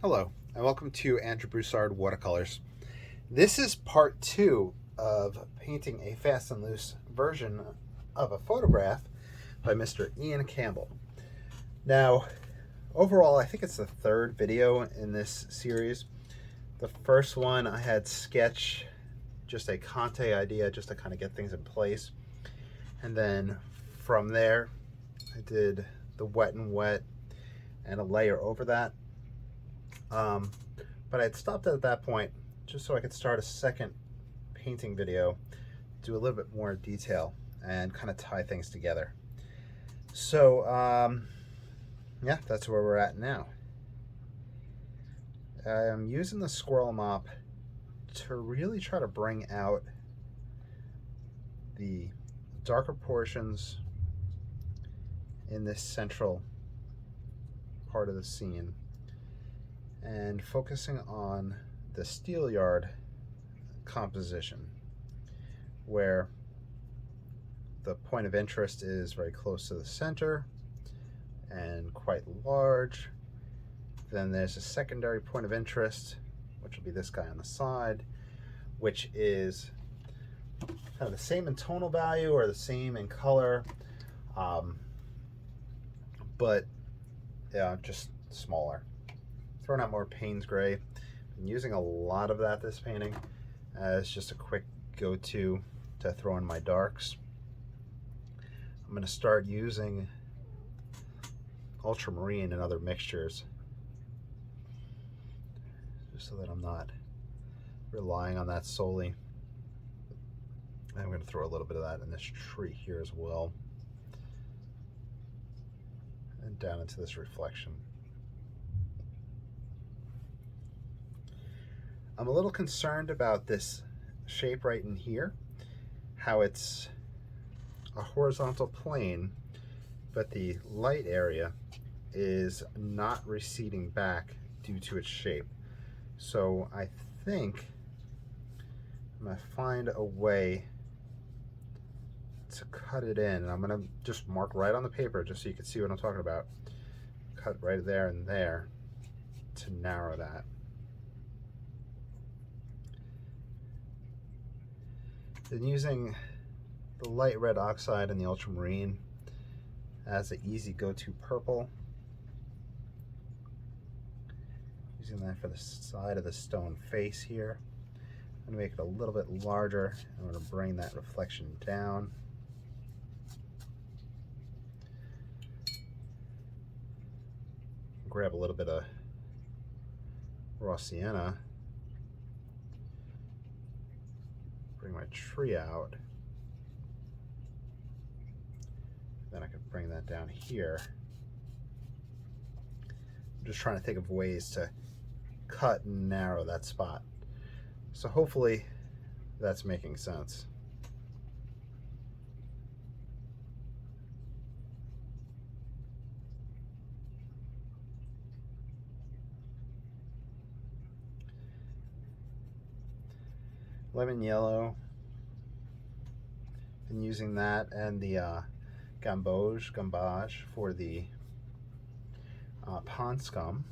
Hello, and welcome to Andrew Broussard Watercolors. This is part 2 of painting a fast and loose version of a photograph by Mr. Ian Campbell. Now, overall, I think it's the third video in this series. The first one I had sketch, just a Conte idea, just to kind of get things in place. And then from there, I did the wet and wet and a layer over that. But I'd stopped at that point just so I could start a second painting video, do a little bit more detail and kind of tie things together. So yeah, that's where we're at now. I'm using the squirrel mop to really try to bring out the darker portions in this central part of the scene, and focusing on the Steelyard composition, where the point of interest is very close to the center and quite large. Then there's a secondary point of interest, which will be this guy on the side, which is kind of the same in tonal value or the same in color, but yeah, just smaller. Throwing out more Payne's gray. I'm using a lot of that this painting as just a quick go-to to throw in my darks. I'm going to start using ultramarine and other mixtures, just so that I'm not relying on that solely. I'm going to throw a little bit of that in this tree here as well, and down into this reflection. I'm a little concerned about this shape right in here, how it's a horizontal plane, but the light area is not receding back due to its shape. So I think I'm going to find a way to cut it in, and I'm going to just mark right on the paper just so you can see what I'm talking about. Cut right there and there to narrow that. Then using the light red oxide and the ultramarine as an easy go-to purple. Using that for the side of the stone face here. I'm going to make it a little bit larger. I'm going to bring that reflection down. Grab a little bit of raw sienna. Bring my tree out. Then I can bring that down here. I'm just trying to think of ways to cut and narrow that spot. So hopefully that's making sense. Lemon yellow, and using that and the Gouache for the pond scum.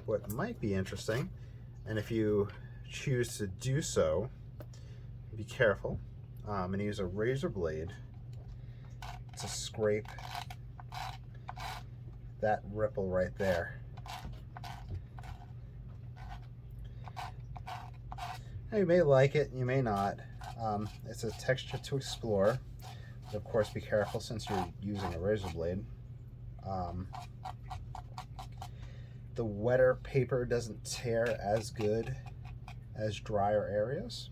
What might be interesting, and if you choose to do so, be careful. I'm going to use a razor blade to scrape that ripple right there. Now, you may like it, you may not. It's a texture to explore. But of course, be careful since you're using a razor blade. The wetter paper doesn't tear as good as drier areas.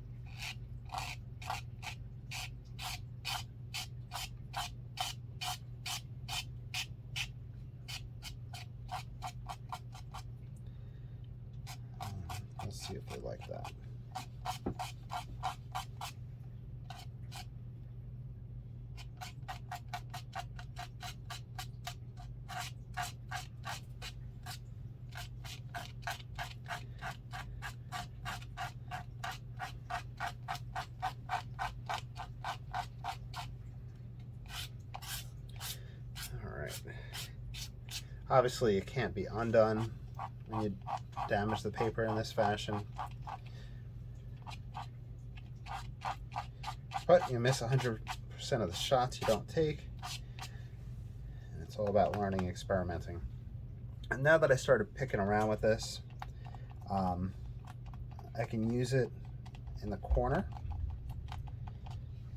Let's see if they like that. Obviously, it can't be undone when you damage the paper in this fashion. But you miss 100% of the shots you don't take. And it's all about learning and experimenting. And now that I started picking around with this, I can use it in the corner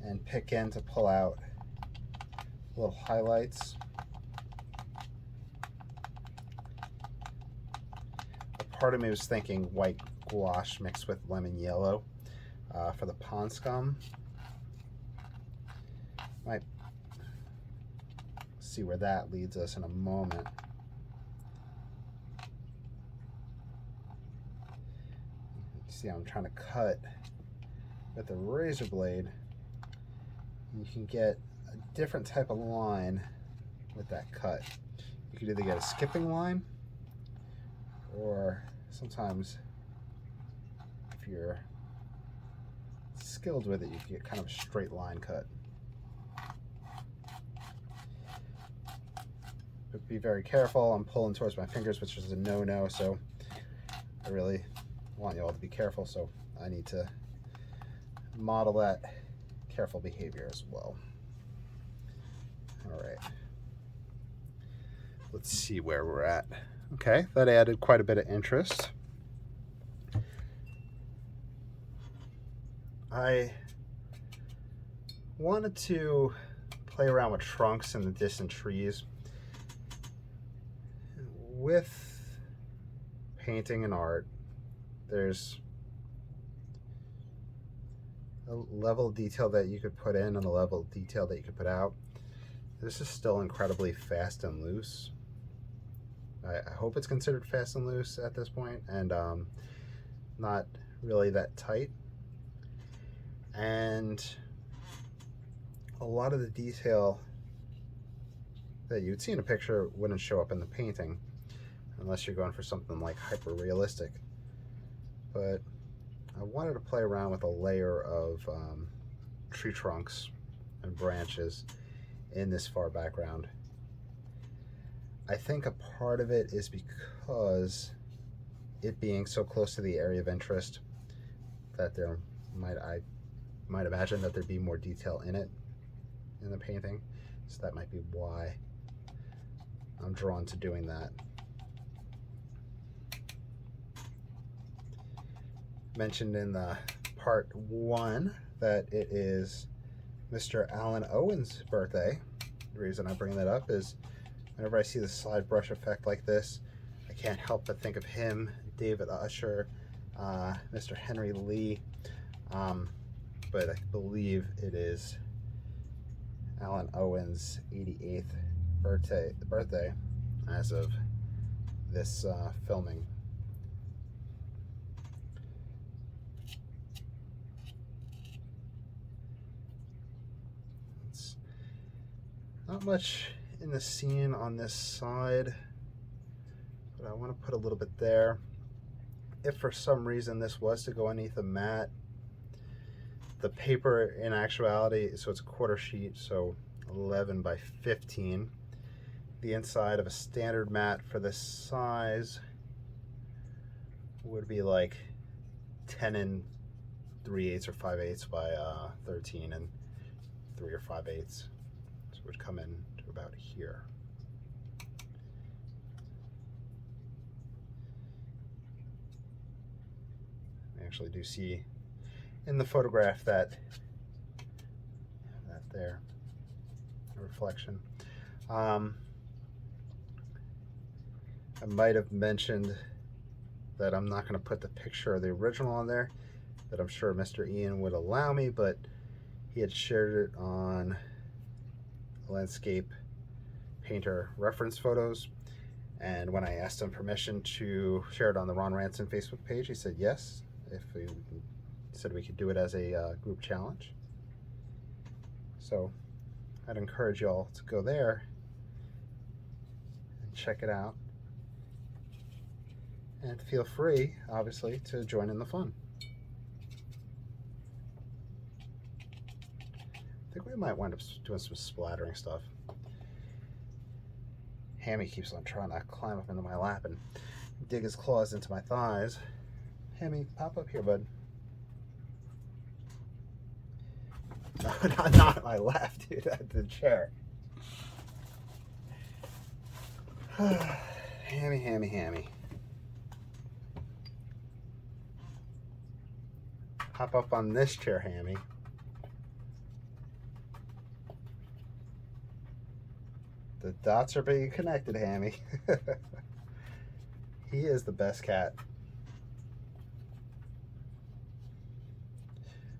and pick in to pull out little highlights. A part of me was thinking white gouache mixed with lemon yellow for the pond scum. Might see where that leads us in a moment. See how I'm trying to cut with the razor blade. You can get a different type of line with that cut. You could either get a skipping line, or sometimes if you're skilled with it, you can get kind of a straight line cut. But be very careful. I'm pulling towards my fingers, which is a no-no, so I really want you all to be careful, so I need to model that careful behavior as well. All right, let's see where we're at. Okay, that added quite a bit of interest. I wanted to play around with trunks and the distant trees. With painting and art, there's a level of detail that you could put in and a level of detail that you could put out. This is still incredibly fast and loose. I hope it's considered fast and loose at this point, and not really that tight. And a lot of the detail that you'd see in a picture wouldn't show up in the painting unless you're going for something like hyper realistic. But I wanted to play around with a layer of tree trunks and branches in this far background. I think a part of it is because it being so close to the area of interest that I might imagine that there'd be more detail in it in the painting. So that might be why I'm drawn to doing that. Mentioned in the part 1 that it is Mr. Alan Owen's birthday. The reason I bring that up is whenever I see the slide brush effect like this, I can't help but think of him, David Usher, Mr. Henry Lee, but I believe it is Alan Owen's 88th birthday as of this filming. It's not much in the scene on this side, but I want to put a little bit there. If for some reason this was to go underneath a mat, the paper in actuality, so it's a quarter sheet, so 11 by 15. The inside of a standard mat for this size would be like 10 and 3/8 or 5/8 by 13 and 3 or 5/8. So it would come in to about here. I actually do see in the photograph that there, a reflection. I might have mentioned that I'm not going to put the picture of the original on there, that I'm sure Mr. Ian would allow me, but he had shared it on landscape painter reference photos, and when I asked him permission to share it on the Ron Ranson Facebook page, he said yes, if we said we could do it as a group challenge. So I'd encourage y'all to go there and check it out, and feel free, obviously, to join in the fun. I think we might wind up doing some splattering stuff. Hammy keeps on trying to climb up into my lap and dig his claws into my thighs. Hammy, pop up here, bud. No, not my lap, dude. At the chair. Hammy, Hammy, Hammy. Hop up on this chair, Hammy. The dots are being connected, Hammy. He is the best cat.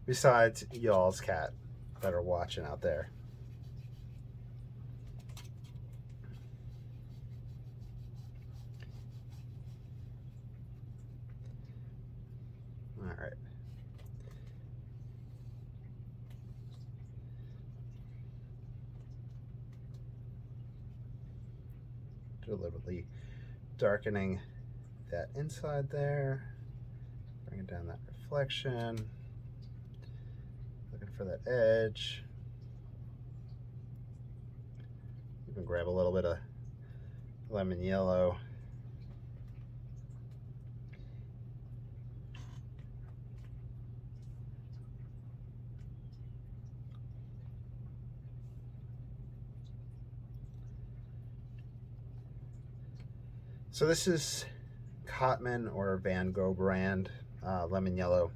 Besides y'all's cat that are watching out there. All right. Deliberately darkening that inside there, bringing down that reflection, looking for that edge. You can grab a little bit of lemon yellow. So this is Cotman or Van Gogh brand lemon yellow.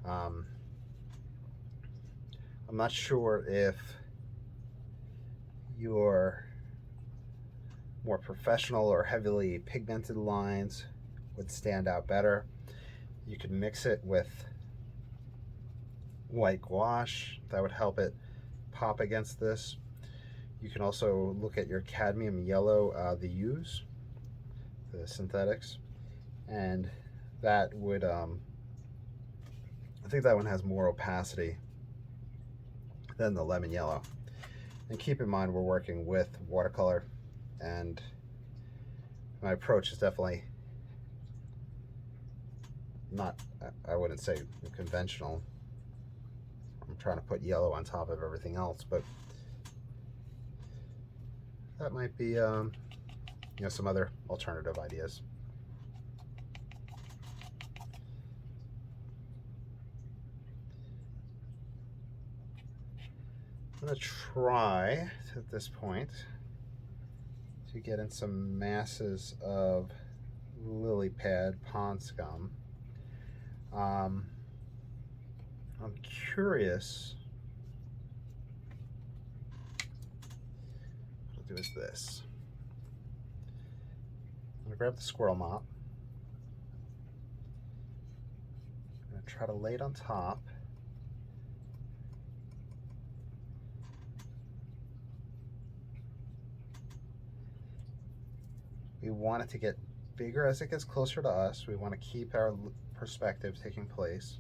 I'm not sure if your more professional or heavily pigmented lines would stand out better. You could mix it with white gouache. That would help it pop against this. You can also look at your cadmium yellow, the hues, the synthetics, and that would I think that one has more opacity than the lemon yellow. And keep in mind we're working with watercolor, and my approach is definitely not, I wouldn't say conventional. I'm trying to put yellow on top of everything else, but that might be you know, some other alternative ideas. I'm going to try at this point to get in some masses of lily pad pond scum. I'm curious. What I'll do is this. I'm going to grab the squirrel mop. I'm going to try to lay it on top. We want it to get bigger as it gets closer to us. We want to keep our perspective taking place.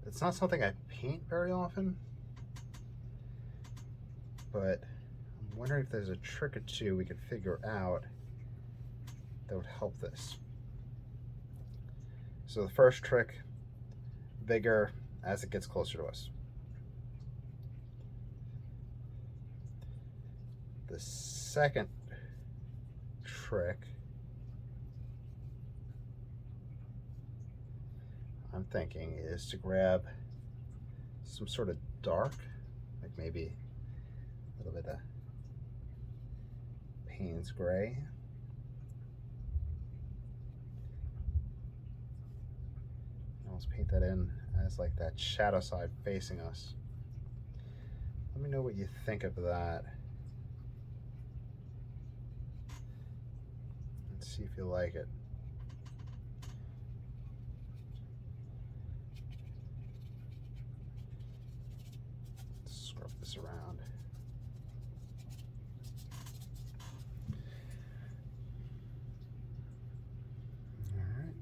It's not something I paint very often, but I'm wondering if there's a trick or two we could figure out that would help this. So the first trick, bigger as it gets closer to us. The second trick, I'm thinking, is to grab some sort of dark, like maybe a little bit of Payne's gray. Almost paint that in as like that shadow side facing us. Let me know what you think of that. Let's see if you like it. Scrub this around. All right.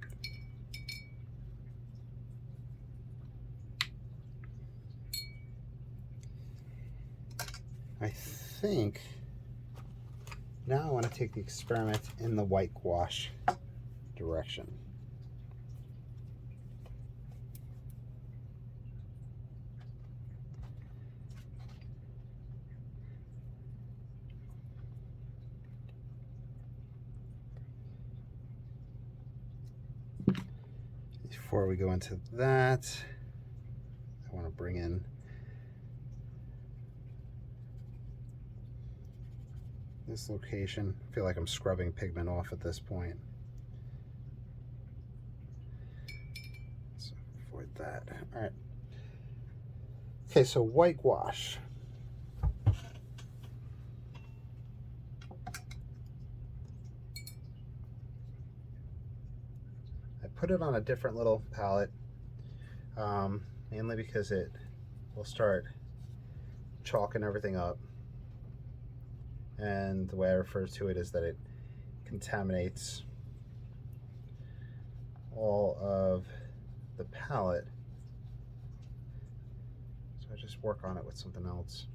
I think now I want to take the experiment in the white gouache direction. Before we go into that, I want to bring in this location. I feel like I'm scrubbing pigment off at this point. So avoid that. All right. Okay, so white gouache. I put it on a different little palette, mainly because it will start chalking everything up. And the way I refer to it is that it contaminates all of the palette. So I just work on it with something else.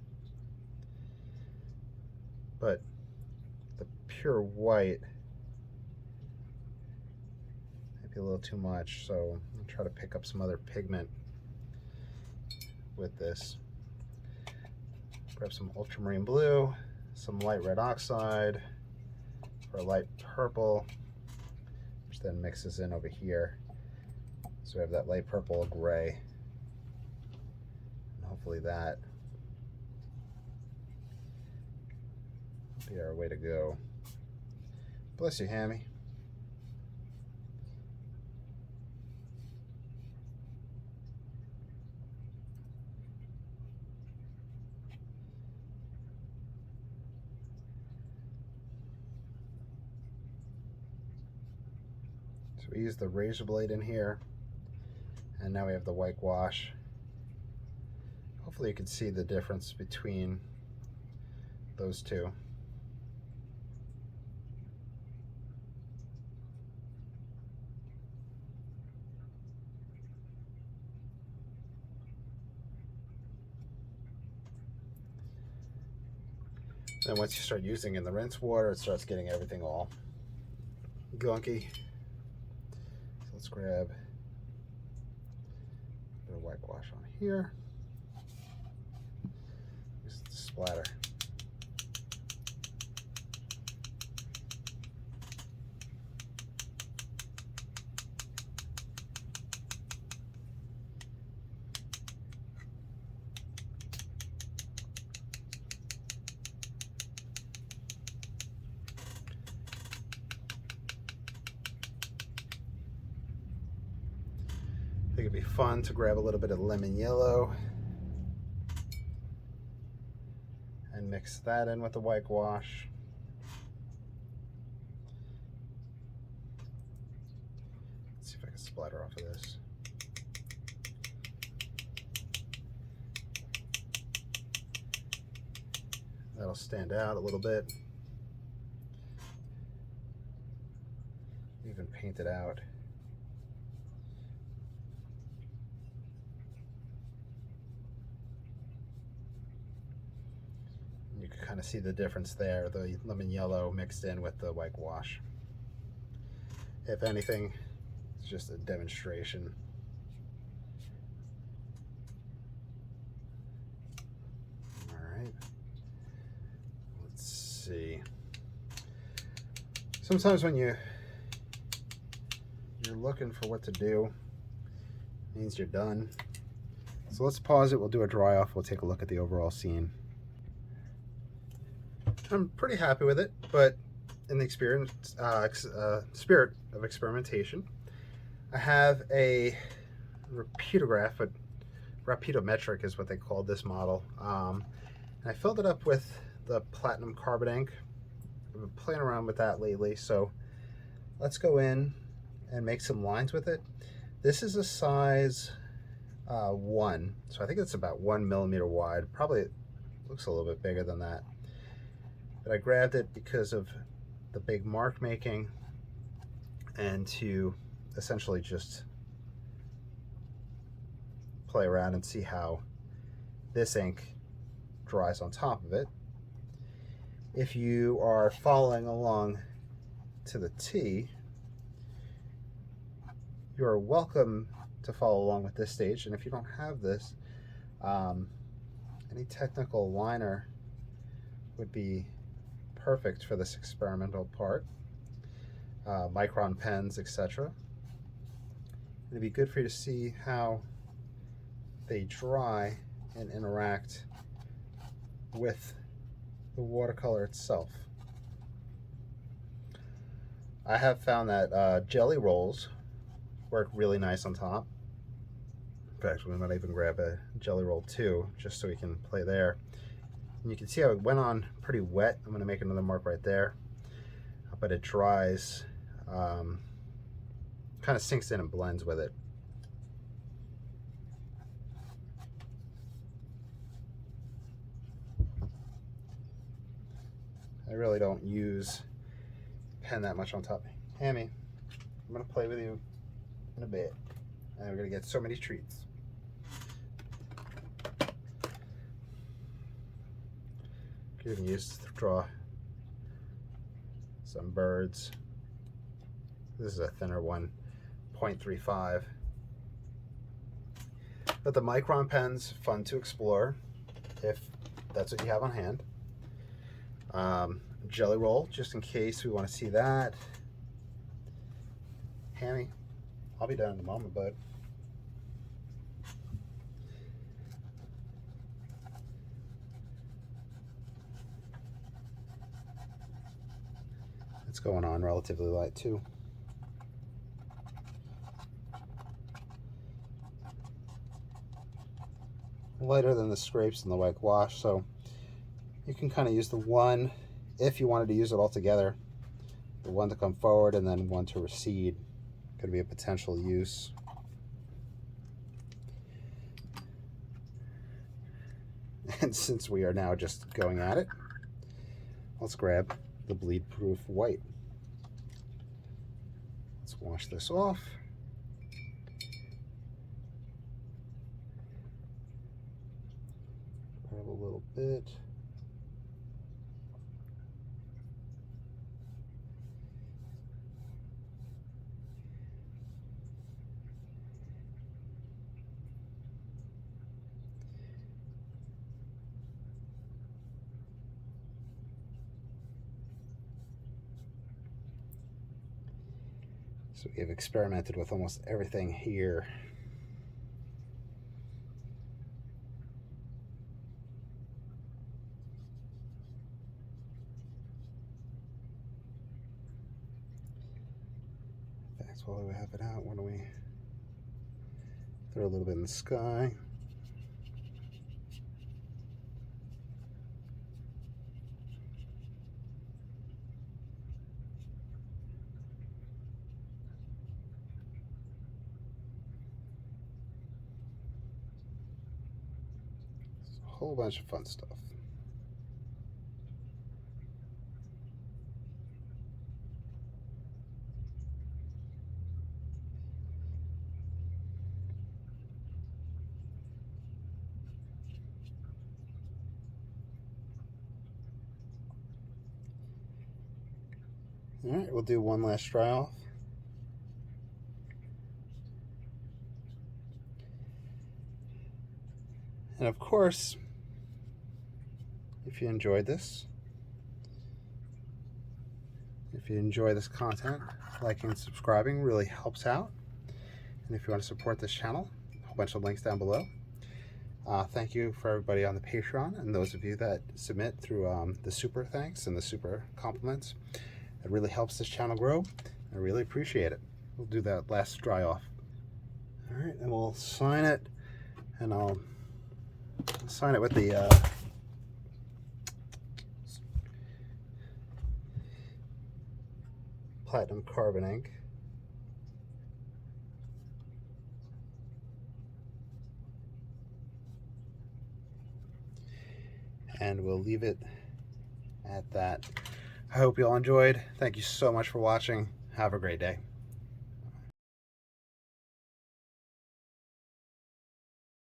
But the pure white might be a little too much, so I'll try to pick up some other pigment with this. Grab some ultramarine blue, some light red oxide, or light purple, which then mixes in over here. So we have that light purple gray. And hopefully that will be our way to go. Bless you, Hammy. So we use the razor blade in here, and now we have the white gouache. Hopefully you can see the difference between those two. Then once you start using in the rinse water, it starts getting everything all gunky. So let's grab a bit of white gouache on here. Just splatter. I think it'd be fun to grab a little bit of lemon yellow and mix that in with the white gouache. Let's see if I can splatter off of this. That'll stand out a little bit. Even paint it out. You can kind of see the difference there, the lemon yellow mixed in with the white gouache. If anything, it's just a demonstration. All right. Let's see. Sometimes when you're looking for what to do, it means you're done. So let's pause it. We'll do a dry off. We'll take a look at the overall scene. I'm pretty happy with it, but in the spirit of experimentation, I have a Rapidograph, but Rapidometric is what they called this model. And I filled it up with the platinum carbon ink. I've been playing around with that lately, so let's go in and make some lines with it. This is a size 1, so I think it's about 1 millimeter wide. Probably looks a little bit bigger than that. But I grabbed it because of the big mark making and to essentially just play around and see how this ink dries on top of it. If you are following along to the T, you're welcome to follow along with this stage, and if you don't have this, any technical liner would be perfect for this experimental part. Micron pens, etc. it'd be good for you to see how they dry and interact with the watercolor itself. I have found that jelly rolls work really nice on top. In fact, we might even grab a jelly roll too, just so we can play there. And you can see how it went on pretty wet. I'm going to make another mark right there, but it dries, kind of sinks in and blends with it. I really don't use pen that much on top. Hammy, I'm going to play with you in a bit, and we're going to get so many treats. Could even use to draw some birds. This is a thinner one, 0.35. But the micron pen's fun to explore if that's what you have on hand. Jelly roll, just in case we want to see that. Hammy, I'll be done in a moment, bud. It's going on relatively light too. Lighter than the scrapes in the white gouache, so you can kind of use the one, if you wanted to use it all together, the one to come forward and then one to recede could be a potential use. And since we are now just going at it, let's grab the bleed proof white. Let's wash this off. Grab a little bit. So we have experimented with almost everything here. In fact, while we have it out, why don't we throw a little bit in the sky. Whole bunch of fun stuff. All right, we'll do one last dry off. And of course, if you enjoyed this, if you enjoy this content, liking and subscribing really helps out. And if you want to support this channel, a whole bunch of links down below. Thank you for everybody on the Patreon and those of you that submit through the super thanks and the super compliments. It really helps this channel grow. I really appreciate it. We'll do that last dry off. All right, and we'll sign it, and I'll sign it with the platinum carbon ink. And we'll leave it at that. I hope you all enjoyed. Thank you so much for watching. Have a great day.